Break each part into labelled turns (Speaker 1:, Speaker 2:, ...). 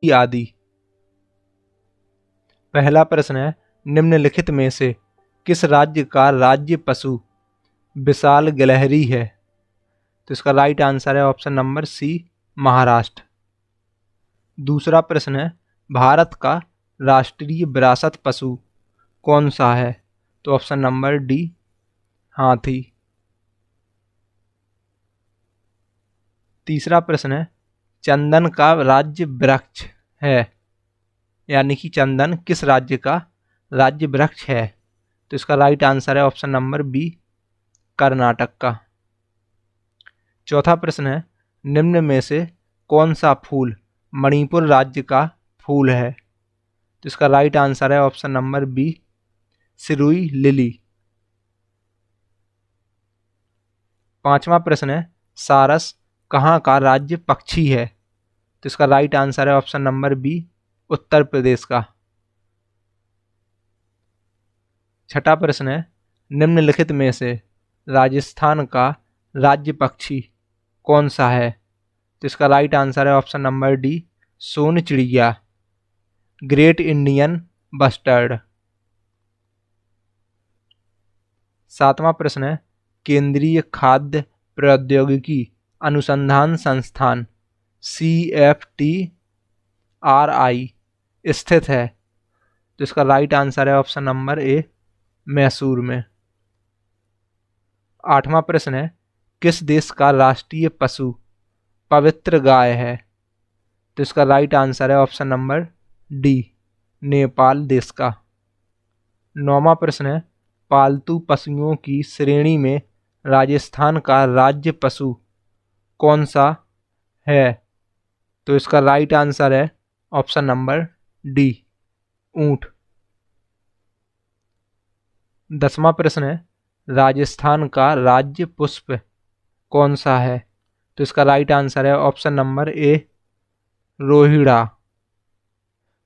Speaker 1: आदि। पहला प्रश्न है, निम्नलिखित में से किस राज्य का राज्य पशु विशाल गिलहरी है? तो इसका राइट आंसर है ऑप्शन नंबर सी, महाराष्ट्र। दूसरा प्रश्न है, भारत का राष्ट्रीय विरासत पशु कौन सा है? तो ऑप्शन नंबर डी, हाथी। तीसरा प्रश्न है, चंदन का राज्य वृक्ष है, यानी कि चंदन किस राज्य का राज्य वृक्ष है? तो इसका राइट आंसर है ऑप्शन नंबर बी, कर्नाटक का। चौथा प्रश्न है, निम्न में से कौन सा फूल मणिपुर राज्य का फूल है? तो इसका राइट आंसर है option number B, Shirui lily. पांचवा प्रश्न है, सारस कहाँ का राज्य पक्षी है? तो इसका राइट आंसर है option number B, Uttar Pradesh का। छठा प्रश्न है, निम्नलिखित में से राजस्थान का राज्य पक्षी कौन सा है? तो इसका राइट आंसर है ऑप्शन नंबर डी, सोन चिड़िया, ग्रेट इंडियन बस्टर्ड। सातवां प्रश्न है, केंद्रीय खाद्य प्रौद्योगिकी अनुसंधान संस्थान CFTRI स्थित है? तो इसका राइट आंसर है ऑप्शन नंबर ए, मैसूर में। आठवां प्रश्न है, किस देश का राष्ट्रीय पशु पवित्र गाय है? तो इसका राइट आंसर है ऑप्शन नंबर डी, नेपाल देश का। नौवां प्रश्न है, पालतू पशुओं की श्रेणी में राजस्थान का राज्य पशु कौन सा है? तो इसका राइट आंसर है ऑप्शन नंबर डी, ऊंट। 10वां प्रश्न है, राजस्थान का राज्य पुष्प कौन सा है? तो इसका राइट आंसर है ऑप्शन नंबर ए, रोहिड़ा।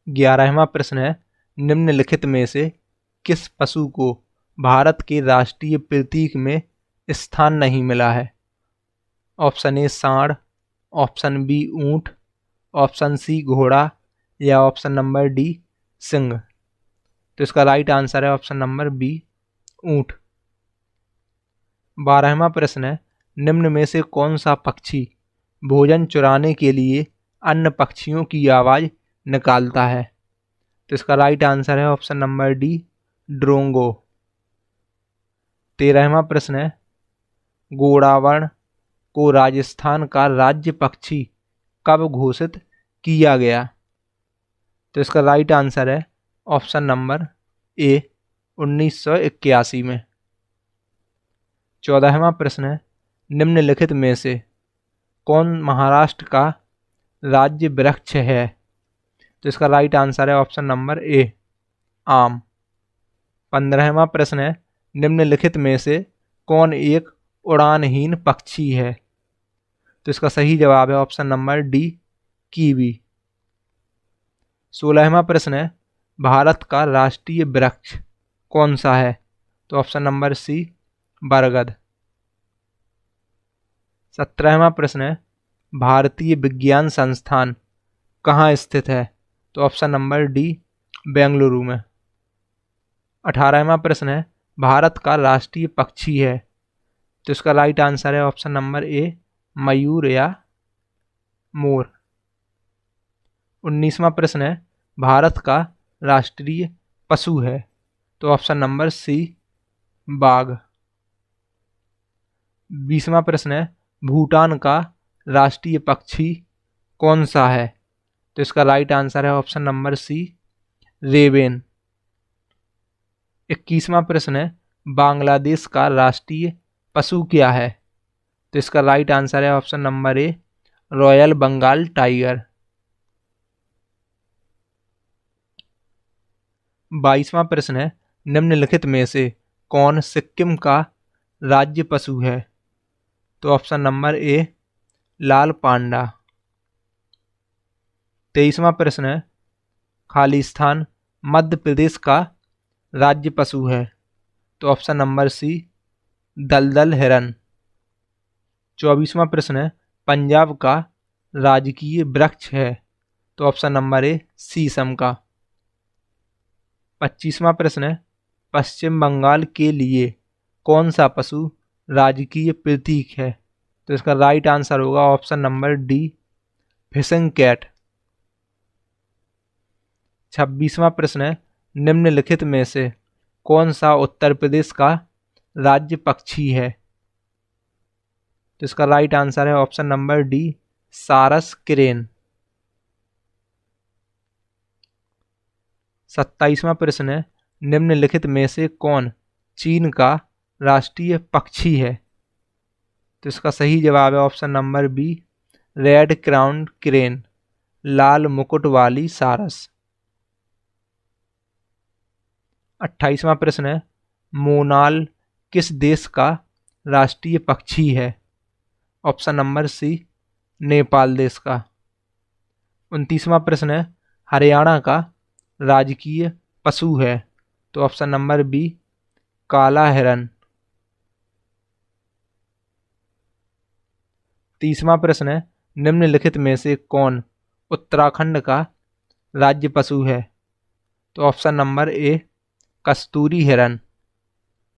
Speaker 1: 11वां प्रश्न है, निम्नलिखित में से किस पशु को भारत के राष्ट्रीय प्रतीक में स्थान नहीं मिला है? ऑप्शन ए, सांड, ऑप्शन बी, ऊंट, ऑप्शन सी, घोड़ा, या ऑप्शन नंबर डी, सिंह। तो इसका राइट आंसर है ऑप्शन नंबर बी, ऊंट। 12वां प्रश्न है, निम्न में से कौन सा पक्षी भोजन चुराने के लिए अन्य पक्षियों की आवाज निकालता है? तो इसका राइट आंसर है ऑप्शन नंबर डी, ड्रोंगो। 13वां प्रश्न है, गोड़ावण को राजस्थान का राज्य पक्षी कब घोषित किया गया? तो इसका राइट आंसर है ऑप्शन नंबर ए, 1981 में। 14वां प्रश्न है, निम्नलिखित में से कौन महाराष्ट्र का राज्य वृक्ष है? तो इसका राइट आंसर है ऑप्शन नंबर ए, आम। 15वां प्रश्न है, निम्नलिखित में से कौन एक उड़ानहीन पक्षी है? तो इसका सही जवाब है ऑप्शन नंबर डी, कीवी। 16वां प्रश्न है, भारत का राष्ट्रीय वृक्ष कौन सा है? तो ऑप्शन नंबर सी, बरगद। 17वां प्रश्न है, भारतीय विज्ञान संस्थान कहाँ स्थित है? तो ऑप्शन नंबर डी, बेंगलुरु में। 18वां प्रश्न है, भारत का राष्ट्रीय पक्षी है? तो इसका राइट आंसर है ऑप्शन नंबर ए, मयूर या मोर। 19वां प्रश्न है, भारत का राष्ट्रीय पशु है? तो ऑप्शन नंबर सी, बाघ। 20वां प्रश्न है, भूटान का राष्ट्रीय पक्षी कौन सा है? तो इसका राइट आंसर है ऑप्शन नंबर सी, रेवेन। 21वां प्रश्न है, बांग्लादेश का राष्ट्रीय पशु क्या है? तो इसका राइट आंसर है option number A, royal Bengal tiger. 22वां प्रश्न है, निम्नलिखित में से कौन सिक्किम का राज्य पशु है? तो ऑप्शन नंबर ए, लाल पांडा। 23वां प्रश्न है, खालिस्तान मध्य प्रदेश का राज्य पशु है? तो ऑप्शन नंबर सी, दलदल हिरन। 24वां प्रश्न है, पंजाब का राजकीय वृक्ष है? तो ऑप्शन नंबर ए शीशम का। 25वां प्रश्न है, पश्चिम बंगाल के लिए कौन सा पशु राजकीय प्रतीक है? तो इसका राइट आंसर होगा option number D, fishing cat. 26वां प्रश्न है, निम्नलिखित में से कौन सा उत्तर प्रदेश का राज्य पक्षी है? तो इसका राइट आंसर है ऑप्शन नंबर डी, सारस क्रेन। 27वां प्रश्न है, निम्नलिखित में से कौन चीन का राष्ट्रीय पक्षी है? तो इसका सही जवाब है option number B, red crown crane, लाल मुकुट वाली सारस। 28वां प्रश्न है, मोनाल किस देश का राष्ट्रीय पक्षी है? ऑप्शन नंबर सी, नेपाल देश का। 29वां प्रश्न है, हरियाणा का राजकीय पशु है? तो ऑप्शन नंबर बी, काला हिरन। 30वां प्रश्न है, निम्नलिखित में से कौन उत्तराखंड का राज्य पशु है? तो ऑप्शन नंबर ए, कस्तूरी हिरन।